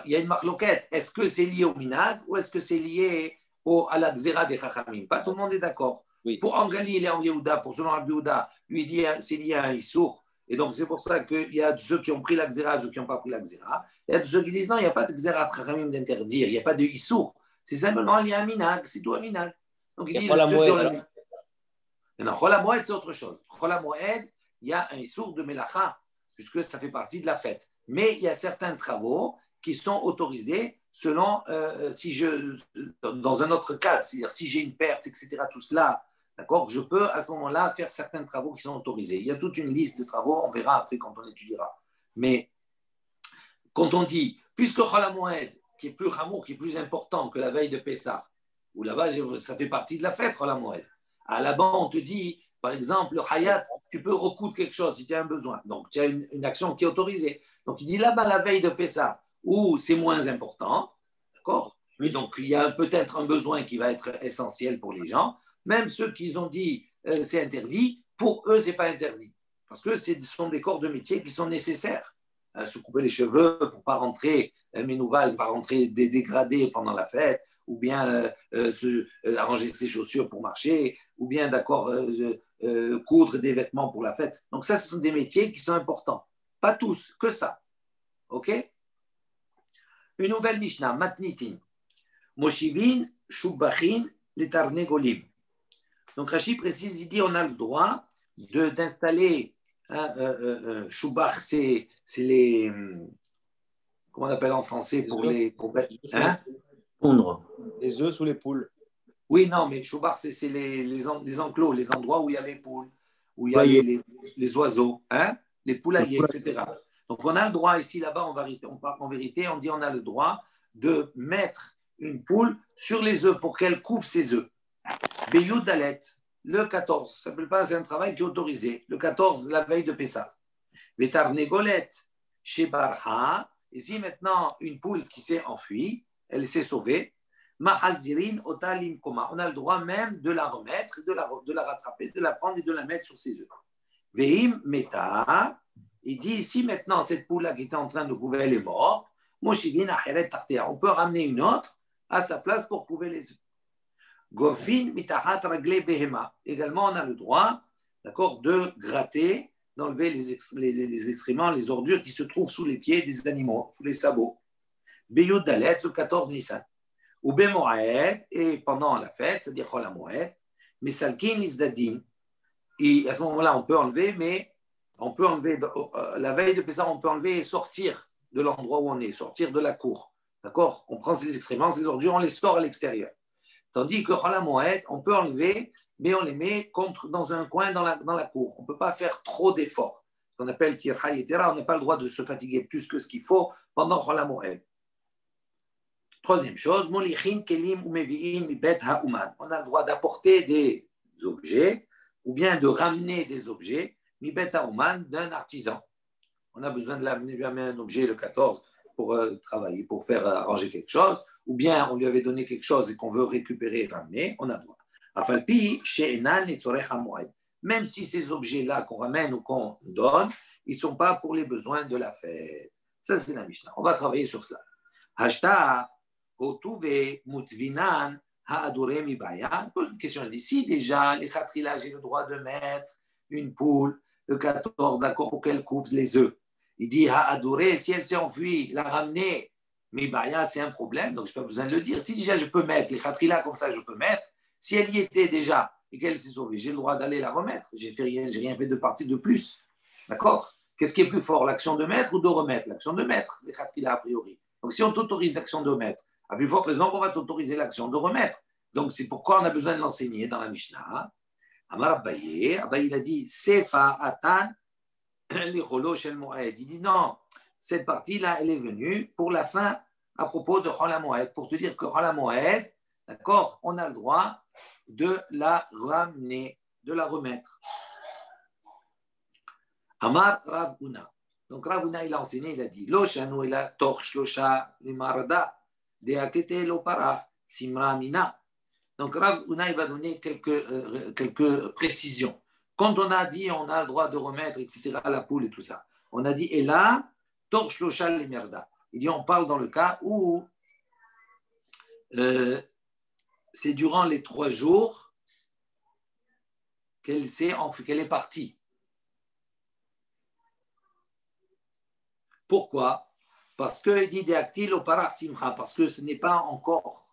il y a une marloquette. Est-ce que c'est lié au Minag ou est-ce que c'est lié à la Xéra des Chachamim? Pas tout le monde est d'accord. Oui. Pour en Galil et en Yehuda, pour selon Rabbi Yehuda, lui dit c'est lié à un Issour. Et donc, c'est pour ça qu'il y a ceux qui ont pris la Xéra, ceux qui n'ont pas pris la Xéra. Il y a ceux qui disent non, il n'y a pas de Xéra Trachamim d'interdire, il n'y a pas de Issour. C'est simplement lié à Minag, c'est tout à Minag. Donc, il dit la non, Chol HaMoed, c'est autre chose. Chol HaMoed, il y a un Issour de Melacha, puisque ça fait partie de la fête. Mais il y a certains travaux qui sont autorisés selon, dans un autre cadre, c'est-à-dire si j'ai une perte, etc., tout cela. D'accord, je peux à ce moment-là faire certains travaux qui sont autorisés. Il y a toute une liste de travaux, on verra après quand on étudiera. Mais quand on dit, puisque Chol HaMoed, qui est plus chamour, qui est plus important que la veille de Pessah, où là-bas ça fait partie de la fête Chol HaMoed. À là-bas, on te dit, par exemple, le Hayat, tu peux recoudre quelque chose si tu as un besoin. Donc, tu as une action qui est autorisée. Donc, il dit là-bas la veille de Pessah, où c'est moins important, d'accord? Et donc, il y a peut-être un besoin qui va être essentiel pour les gens. Même ceux qui ont dit c'est interdit, pour eux, ce n'est pas interdit. Parce que ce sont des corps de métier qui sont nécessaires. Se couper les cheveux pour ne pas rentrer ménouval, pas rentrer dégradé pendant la fête, ou bien arranger ses chaussures pour marcher, ou bien d'accord coudre des vêtements pour la fête. Donc ça, ce sont des métiers qui sont importants. Pas tous, que ça. OK? Une nouvelle Mishnah, Matnitin. Moshivin, Shubachin, les Tarnegolim. Donc Rashi précise, il dit on a le droit d'installer Shubach, c'est les. Comment on appelle en français pour les. Pondre. Les œufs sous les poules. Oui, non, mais Shubach, c'est les enclos, les endroits où il y a les poules, où il y a les oiseaux, les poulaillers, etc. Donc on a le droit ici, là-bas, en vérité, on dit on a le droit de mettre une poule sur les œufs pour qu'elle couvre ses œufs. Beyoud Dalet, le 14, ça s'appelle pas, c'est un travail qui est autorisé. Le 14, la veille de Pessah. Vetar Negolet, chez Barha, ici maintenant, une poule qui s'est enfuie, elle s'est sauvée. Mahazirin Otalim Koma, on a le droit même de la remettre, de la rattraper, de la prendre et de la mettre sur ses œufs. Veim Meta, il dit ici maintenant, cette poule-là qui était en train de couver, elle est morte. Moshivin Acheret Tartea, on peut ramener une autre à sa place pour couver les œufs. Gofin mitahat ragle behema. Également, on a le droit, d'accord, de gratter, d'enlever les excréments, les ordures qui se trouvent sous les pieds des animaux, sous les sabots. Beyud Dalet, le 14 Nissan. Ou Bemoaed, et pendant la fête, c'est-à-dire Chol HaMoed, Misalkin Isdadin. Et à ce moment-là, on peut enlever, mais on peut enlever, la veille de Pessah, on peut enlever et sortir de l'endroit où on est, sortir de la cour. D'accord? On prend ces excréments, ces ordures, on les sort à l'extérieur. Tandis que Chol HaMoed, on peut enlever, mais on les met dans un coin dans la cour. On ne peut pas faire trop d'efforts. Ce qu'on appelle tircha yetera, on n'a pas le droit de se fatiguer plus que ce qu'il faut pendant Chol HaMoed. Troisième chose, molichin kelim ou mevi'in mi bet ha'uman. On a le droit d'apporter des objets ou bien de ramener des objets, mi bet haoman, d'un artisan. On a besoin de lui amener un objet le 14 pour travailler, pour faire arranger quelque chose, ou bien on lui avait donné quelque chose et qu'on veut récupérer et ramener, on a le droit. Afalpi, she'enan etzorech hamoed. Même si ces objets-là qu'on ramène ou qu'on donne, ils ne sont pas pour les besoins de la fête. Ça, c'est la Mishnah. On va travailler sur cela. Hashta, otuve, mutvinan, ha'adore mi baya. Pose une question. Si déjà, les khatrila, j'ai le droit de mettre une poule, le 14, d'accord, pour qu'elle couvre les œufs. Il dit, ha'adore, si elle s'est enfuie, la ramener, mi baya, c'est un problème, donc je n'ai pas besoin de le dire. Si déjà je peux mettre les khatrila comme ça, je peux mettre. Si elle y était déjà et qu'elle s'est sauvée, j'ai le droit d'aller la remettre. J'ai rien fait de partie de plus. D'accord? Qu'est-ce qui est plus fort, l'action de mettre ou de remettre? L'action de mettre, les khatrila a priori. Donc si on t'autorise l'action de mettre, à plus forte raison qu'on va t'autoriser l'action de remettre. Donc c'est pourquoi on a besoin de l'enseigner dans la Mishnah. Amar Abaye, il a dit Sefa Atan li cholo shel moed. Il dit non, cette partie-là, elle est venue pour la fin à propos de Chol HaMoed, pour te dire que Chol HaMoed, d'accord, on a le droit de la ramener, de la remettre. Amar Rav Huna. Donc Rav Huna, il a enseigné, il a dit Lo shanu ela toch shlosha limarda de akete lo parach simra mina. Donc Rav Huna, il va donner quelques précisions. Quand on a dit on a le droit de remettre, etc., la poule et tout ça, on a dit et là, toch shlosha limarda. Il dit on parle dans le cas où c'est durant les 3 jours qu'elle est partie. Pourquoi? Parce qu'il dit deaktil au parach simcha, parce que ce n'est pas encore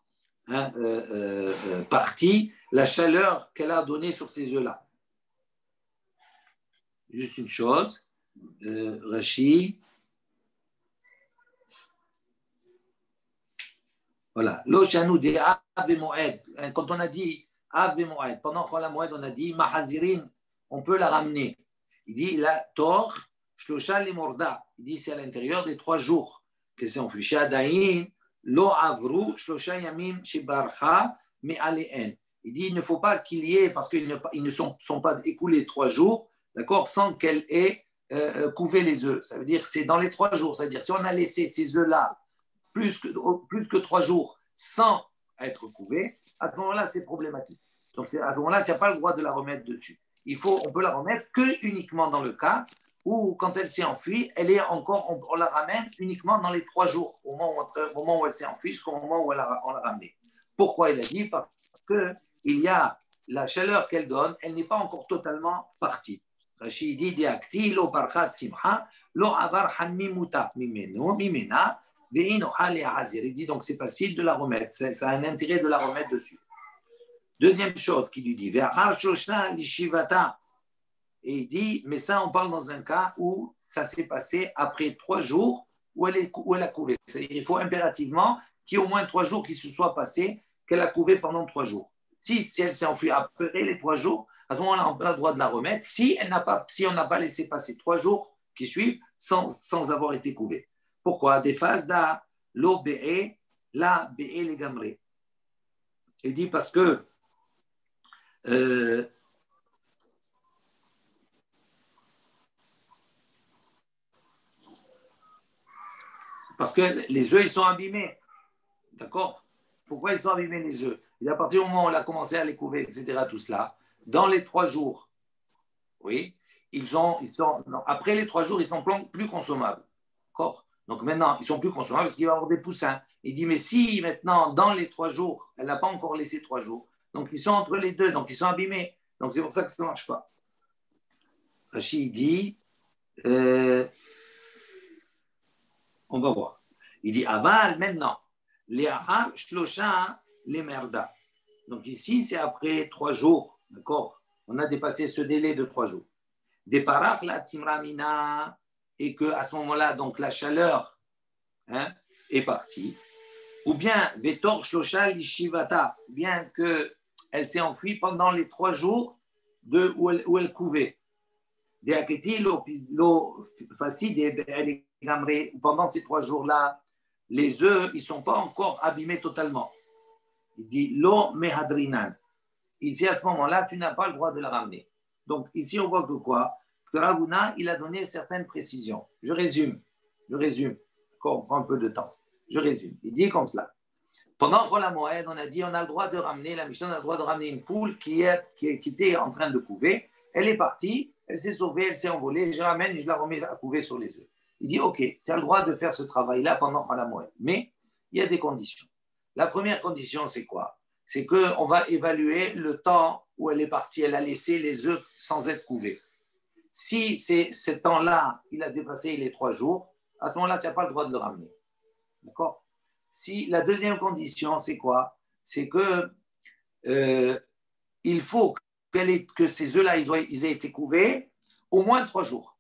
partie la chaleur qu'elle a donnée sur ces œufs-là. Juste une chose, Rashi. Voilà. L'oshanu de Av Moed. Quand on a dit Av Moed, pendant Chol HaMoed, on a dit Mahazirin, on peut la ramener. Il dit la Tor, Shlosha Limorda. Il dit c'est à l'intérieur des 3 jours que c'est enfui. Shadain, Lo Avru, Shlosha Yamim, Shibarcha, mais Aleen. Il dit il ne faut pas qu'il y ait, parce qu'ils ne sont pas écoulés 3 jours, d'accord, sans qu'elle ait couvé les œufs. Ça veut dire c'est dans les 3 jours. C'est-à-dire si on a laissé ces œufs-là plus que 3 jours sans être couvé, à ce moment-là, c'est problématique. Donc, à ce moment-là, tu n'as pas le droit de la remettre dessus. On peut la remettre que uniquement dans le cas où, quand elle s'est enfuie, on la ramène uniquement dans les 3 jours, au moment où elle s'est enfuie jusqu'au moment où on l'a ramenée. Pourquoi il a dit? Parce qu'il y a la chaleur qu'elle donne, elle n'est pas encore totalement partie. Rashi dit, lo parchat simcha, lo avar hamimuta mimena, il dit donc c'est facile de la remettre, ça a un intérêt de la remettre dessus. Deuxième chose qu'il lui dit, et il dit, mais ça on parle dans un cas où ça s'est passé après 3 jours où elle a couvé. C'est-à-dire il faut impérativement qu'il y ait au moins 3 jours qui se soient passés, qu'elle a couvé pendant 3 jours. Si elle s'est enfuie après les 3 jours, à ce moment-là on a le droit de la remettre si on n'a pas laissé passer 3 jours qui suivent sans avoir été couvée. Pourquoi? Des phases d'A, l'eau béé, la béé les gamré. Il dit parce que les œufs, ils sont abîmés. D'accord? Pourquoi ils sont abîmés, les œufs? Et à partir du moment où on a commencé à les couver, etc., tout cela, dans les 3 jours, oui, après les 3 jours, ils sont plus consommables. D'accord? Donc maintenant, ils sont plus consommables parce qu'il va y avoir des poussins. Il dit, mais si maintenant, dans les 3 jours, elle n'a pas encore laissé 3 jours, donc ils sont entre les deux, donc ils sont abîmés. Donc c'est pour ça que ça ne marche pas. Rachid dit, on va voir. Il dit, aval, maintenant, les ahar, shlosha, les merda. Donc ici, c'est après 3 jours, d'accord? On a dépassé ce délai de 3 jours. Des parach, la timramina, et qu'à ce moment-là, donc la chaleur est partie, ou bien vetor shlosha lishivata, bien qu'elle s'est enfuie pendant les 3 jours où elle couvait. Pendant ces 3 jours-là, les œufs, ils ne sont pas encore abîmés totalement. Il dit lo mehadrinan. Il dit à ce moment-là, tu n'as pas le droit de la ramener. Donc, ici, on voit que quoi? Que Ravuna, il a donné certaines précisions. Je résume. Encore, on prend un peu de temps. Je résume. Il dit comme cela. Pendant Chol HaMoed, on a dit on a le droit de ramener, la Mishnah a le droit de ramener une poule qui était en train de couver. Elle est partie, elle s'est sauvée, elle s'est envolée, je la ramène et je la remets à couver sur les œufs. Il dit ok, tu as le droit de faire ce travail-là pendant Chol HaMoed. Mais il y a des conditions. La première condition, c'est quoi? C'est qu'on va évaluer le temps où elle est partie, elle a laissé les œufs sans être couvés. Si ce temps-là, il a dépassé les 3 jours, à ce moment-là, tu n'as pas le droit de le ramener. D'accord? Si la deuxième condition, c'est quoi? C'est que il faut que ces œufs-là, ils aient été couvés au moins 3 jours.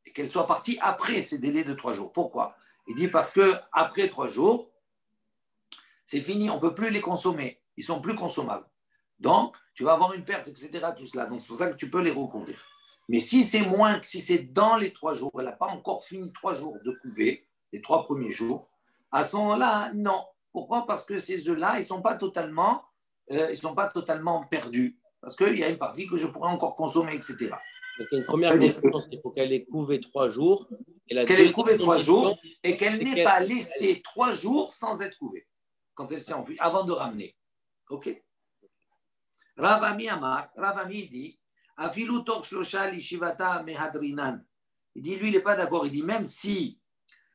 Et qu'elles soient parties après ces délais de 3 jours. Pourquoi? Il dit parce qu'après 3 jours, c'est fini, on ne peut plus les consommer. Ils ne sont plus consommables. Donc, tu vas avoir une perte, etc. Tout cela. Donc, c'est pour ça que tu peux les recouvrir. Mais si c'est dans les 3 jours, elle n'a pas encore fini 3 jours de couver, les 3 premiers jours, à ce moment-là, non. Pourquoi? Parce que ces œufs-là, ils ne sont pas totalement perdus. Parce qu'il y a une partie que je pourrais encore consommer, etc. Donc, il y a une première condition, c'est qu'il faut qu'elle ait couvé 3 jours. Qu'elle ait couvé 3 jours et qu'elle n'ait pas laissé 3 jours sans être couvée. Quand elle s'est enfuie, avant de ramener. OK? Rav Ami dit, Afilu tor shlosha lishivata mehadrinan. Il dit, lui, il n'est pas d'accord. Il dit, même si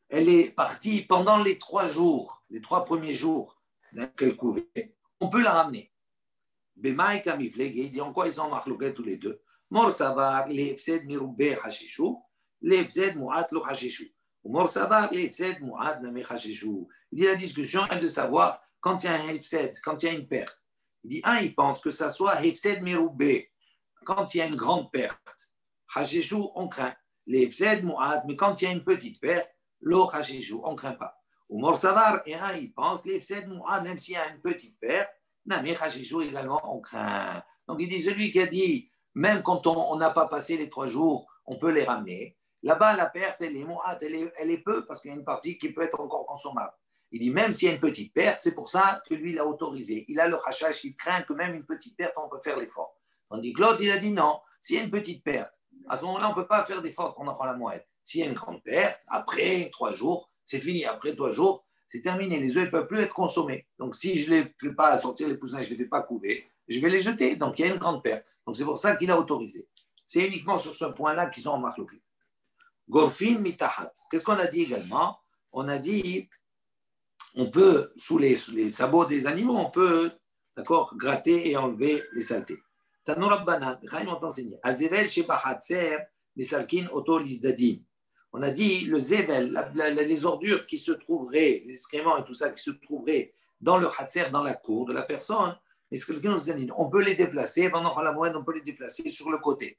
elle est partie pendant les 3 jours, les 3 premiers jours qu'elle couvait, on peut la ramener. Bemaï kamifleg, il dit, en quoi ils sont marlouqués tous les deux? Mor savar, l'efsed miroubé hachishu, l'efsed mu'at lo hachishu. Mor savar, l'efsed mu'at name hachishu. Il dit, la discussion est de savoir quand il y a un hefsed, quand il y a une perte. Il dit, il pense que ça soit hefsed miroubé, quand il y a une grande perte. Hachishu, on craint. L'efsed mu'at, mais quand il y a une petite perte, lo hachishu, on ne craint pas. Ou mor savar, et il pense, l'efsed mu'at, même s'il y a une petite perte, name hachishu également, on craint. Donc il dit, celui qui a dit, même quand on n'a pas passé les 3 jours, on peut les ramener. Là-bas, la perte, elle est peu, parce qu'il y a une partie qui peut être encore consommable. Il dit, même s'il y a une petite perte, c'est pour ça que lui, il a autorisé. Il a le hashash, il craint que même une petite perte, on peut faire l'effort. Tandis que l'autre, il a dit non, s'il y a une petite perte, à ce moment-là, on ne peut pas faire d'effort pendant la moelle. S'il y a une grande perte, après 3 jours, c'est fini. Après 3 jours, c'est terminé. Les œufs ne peuvent plus être consommés. Donc, si je ne les fais pas sortir les poussins, je ne les fais pas couver, je vais les jeter. Donc, il y a une grande perte. Donc, c'est pour ça qu'il a autorisé. C'est uniquement sur ce point-là qu'ils sont en marloqué. Gorfin mitahat. Qu'est-ce qu'on a dit également? On a dit, on peut, sous les sabots des animaux, on peut, d'accord, gratter et enlever les saletés. Tanu Rabbanan, Chaim ont enseigné. Azevel shebahatser misalkin oto lizdadin. On a dit le zével, les ordures qui se trouveraient, les excréments et tout ça qui se trouveraient dans le hatser, dans la cour de la personne, mais c'est quelqu'un nous a dit, on peut les déplacer, pendant la moelle, on peut les déplacer sur le côté.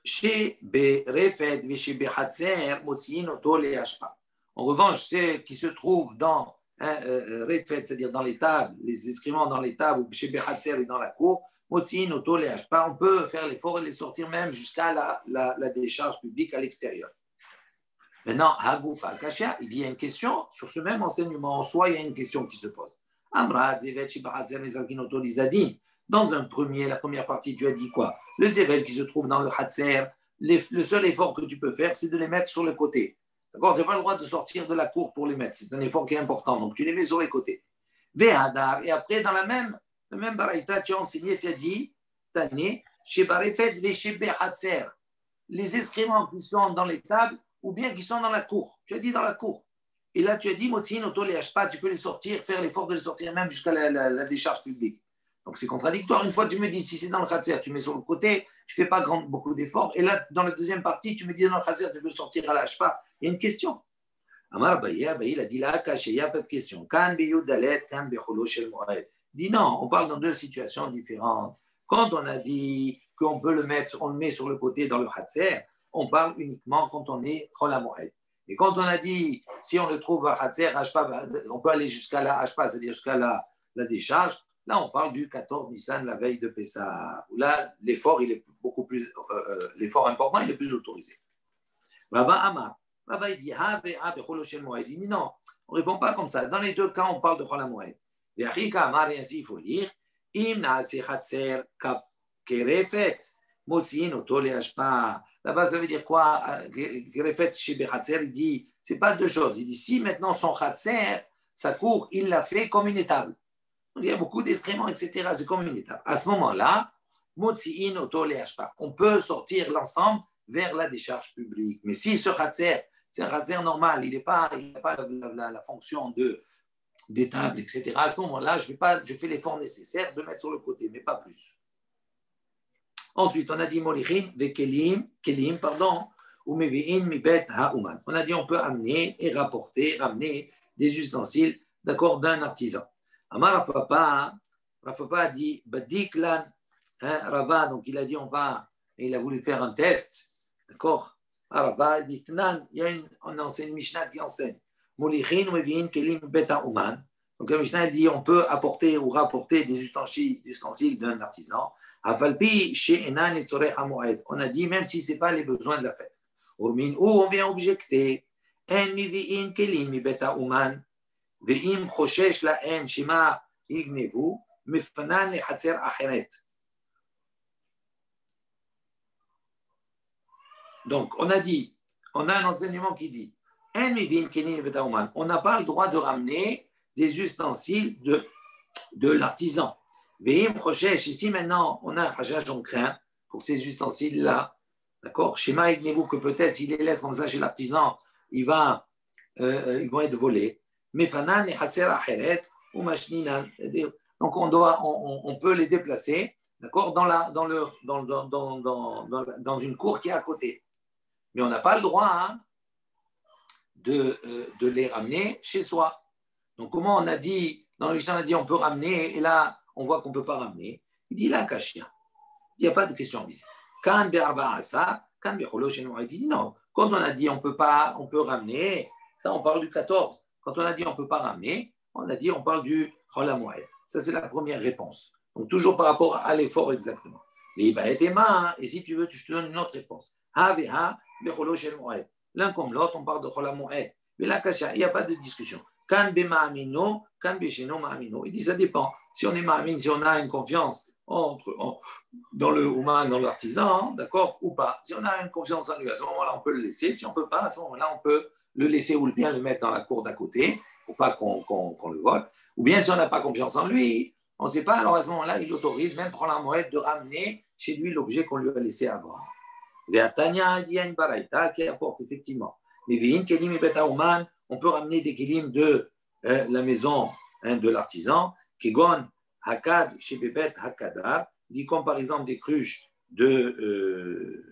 Chez Berefed, chez Behatser, Motsin, Oto, les Hashpa. En revanche, ceux qui se trouvent dans Refed, c'est-à-dire dans les tables, les excréments dans les tables, ou chez Behatser et dans la cour, Motsin, Oto, les Hashpa, on peut faire l'effort et les sortir même jusqu'à la décharge publique à l'extérieur. Maintenant, Hagoufa Akasha, il y a une question sur ce même enseignement. En soi, il y a une question qui se pose. Dans la première partie, tu as dit quoi? Le zével qui se trouve dans le hatser, le seul effort que tu peux faire, c'est de les mettre sur le côté. D'accord? Tu n'as pas le droit de sortir de la cour pour les mettre. C'est un effort qui est important. Donc, tu les mets sur les côtés. Vehadar. Et après, dans le même baraïta, tu as enseigné, tu as dit, Tane, chez Barefet, les excréments qui sont dans les tables ou bien qui sont dans la cour. Tu as dit dans la cour. Et là, tu as dit, Motin, Oto, les Hashpa, tu peux les sortir, faire l'effort de les sortir même jusqu'à la décharge publique. Donc, c'est contradictoire. Une fois, tu me dis, si c'est dans le khatser, tu mets sur le côté, tu ne fais pas beaucoup d'efforts. Et là, dans la deuxième partie, tu me dis, dans le khatser, tu peux sortir à la Hashpa. Il y a une question. Amar Baye, il a dit, là, caché, il n'y a pas de question. Kan biyud dalet, kan becholo shel moed. Il dit, non, on parle dans 2 situations différentes. Quand on a dit qu'on peut le mettre, on le met sur le côté dans le khatser, on parle uniquement quand on est chol moed. Et quand on a dit, si on le trouve à Hatzer, on peut aller jusqu'à la Hashpa, c'est-à-dire jusqu'à la décharge, là, on parle du 14 Nissan, la veille de Pessah, où là, l'effort, il est beaucoup plus, l'effort important, il est plus autorisé. Rava Amar, Rava, il dit, il dit, non, on ne répond pas comme ça. Dans les 2 cas, on parle de Chol HaMoed. Et Achika Amar, et ainsi, il faut lire, Im naase chatser kerefet, motziin oto leashpa. Là-bas, ça veut dire quoi? Kerefet chez Bechatser, il dit, c'est pas deux choses. Il dit, si maintenant son chatser, sa cour, il l'a fait comme une étable. Il y a beaucoup d'excréments, etc. C'est comme une étable. À ce moment-là, motziin oto leashpa. On peut sortir l'ensemble vers la décharge publique. Mais si ce khatser, c'est un khatser normal, il n'a pas la fonction d'étable, etc. À ce moment-là, je fais l'effort nécessaire de mettre sur le côté, mais pas plus. Ensuite, on a dit molichin, kelim, pardon, ou mevi'in mibet ha'uman. On a dit on peut amener et ramener des ustensiles, d'accord, d'un artisan. Amar Rafapa a dit badik lan, Rava, donc il a dit il a voulu faire un test, d'accord. Rava, mitnan, on enseigne une Mishnah qui enseigne molichin ou mevi'in kelim mibet ha'uman. Donc la Mishnah elle dit on peut apporter ou rapporter des ustensiles d'un artisan. On a dit même si ce n'est pas les besoins de la fête. Où on vient objecter. Donc on a dit, on a un enseignement qui dit on n'a pas le droit de ramener des ustensiles de l'artisan. Ici maintenant, on a un chachach, on craint pour ces ustensiles-là. D'accord? Shema Ignevu, que peut-être s'il les laisse comme ça chez l'artisan, ils vont être volés. Mefanan et Hatser Acheret ou Mashninan. Donc on peut les déplacer, d'accord, dans une cour qui est à côté. Mais on n'a pas le droit de les ramener chez soi. Donc comment on a dit, dans le Mishnah on a dit on peut ramener, et là, on voit qu'on ne peut pas ramener. Il dit là, Kashia. Il n'y a pas de question ici. Il dit non. Quand on a dit on peut ramener, ça on parle du 14. Quand on a dit on ne peut pas ramener, on a dit on parle du Chol HaMoed. Ça c'est la première réponse. Donc toujours par rapport à l'effort exactement. Et si tu veux, je te donne une autre réponse. L'un comme l'autre, on parle de Chol HaMoed. Mais là, Kashia, il n'y a pas de discussion. Il dit ça dépend. Si on est ma'amin, si on a une confiance dans le ouman, dans l'artisan, d'accord, ou pas. Si on a une confiance en lui, à ce moment-là, on peut le laisser. Si on ne peut pas, à ce moment-là, on peut le laisser ou bien le mettre dans la cour d'à côté pour pas qu'on le vole. Ou bien si on n'a pas confiance en lui, on ne sait pas, alors à ce moment-là, il autorise, même prendre la moelle, de ramener chez lui l'objet qu'on lui a laissé avoir. Il y a une baraïta qui apporte effectivement. On peut ramener des kelim de la maison de l'artisan, Kegon, Hakad, Shebebet, Hakadar, dit comme par exemple des cruches de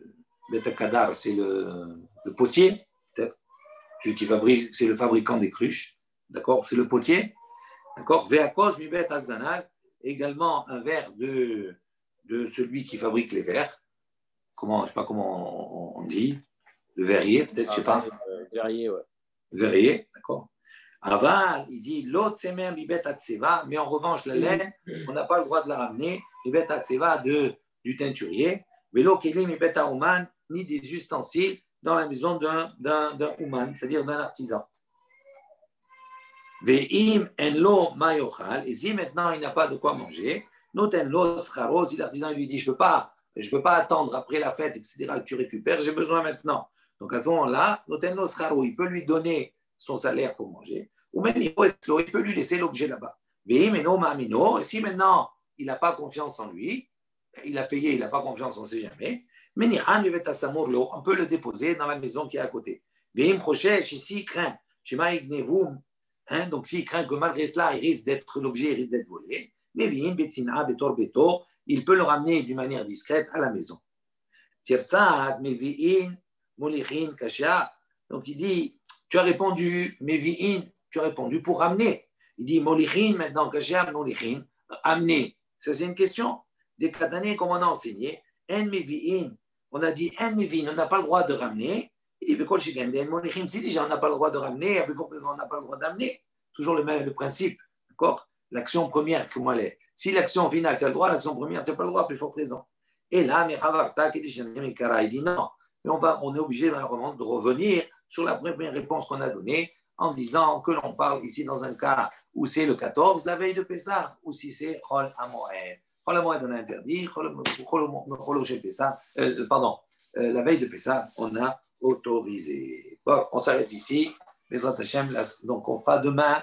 Bet Hakadar, c'est le potier, peut-être, celui qui fabrique, c'est le fabricant des cruches, d'accord, c'est le potier, d'accord, Veakos, Mibet, Azanag, également un verre de celui qui fabrique les verres, je ne sais pas comment on dit, le verrier, peut-être, je ne sais pas. Verrier, ouais. Verrier, d'accord. Aval, il dit l'autre semer bibet atseva, mais en revanche la laine, on n'a pas le droit de la ramener, bibet atseva du teinturier, velo kelim bibet aouman, ni des ustensiles dans la maison d'un ouman, c'est-à-dire d'un artisan. Ve'im en lo mayochal, et si maintenant il n'a pas de quoi manger, noten lo scharo, si l'artisan lui dit je peux pas attendre après la fête, etc., que tu récupères, j'ai besoin maintenant. Donc à ce moment-là, noten lo scharo, il peut lui donner son salaire pour manger, ou même il peut lui laisser l'objet là-bas. Et si maintenant il n'a pas confiance en lui, il a payé, il n'a pas confiance, on ne sait jamais, on peut le déposer dans la maison qui est à côté. S'il craint, donc s'il craint que malgré cela, l'objet risque d'être volé, il peut le ramener d'une manière discrète à la maison. Donc il dit, tu as répondu, Mevi'in, tu as répondu pour ramener. Il dit, Molichin, maintenant, Kashia, Molichin, amener. Ça, c'est une question. Des katané, comme on a enseigné, En Mevi'in, on a dit, En Mevi'in, on n'a pas le droit de ramener. Il dit, Bekol Shigende, En Molichin, si déjà on n'a pas le droit de ramener, plus fortement, on n'a pas le droit d'amener. Toujours le principe, d'accord? L'action première, comment elle est. Si l'action finale, tu as le droit, l'action première, tu n'as pas le droit, plus fort raison. Et là, Mechavarta, il dit, non. Mais on est obligé, malheureusement, de revenir sur la première réponse qu'on a donnée en disant que l'on parle ici dans un cas ou c'est le 14, la veille de Pessah, ou si c'est Chol HaMoed. Chol HaMoed, on a interdit, Chol Pessah, la veille de Pessah, on a autorisé. Bon, on s'arrête ici. Bezrat Hashem, donc on fera demain.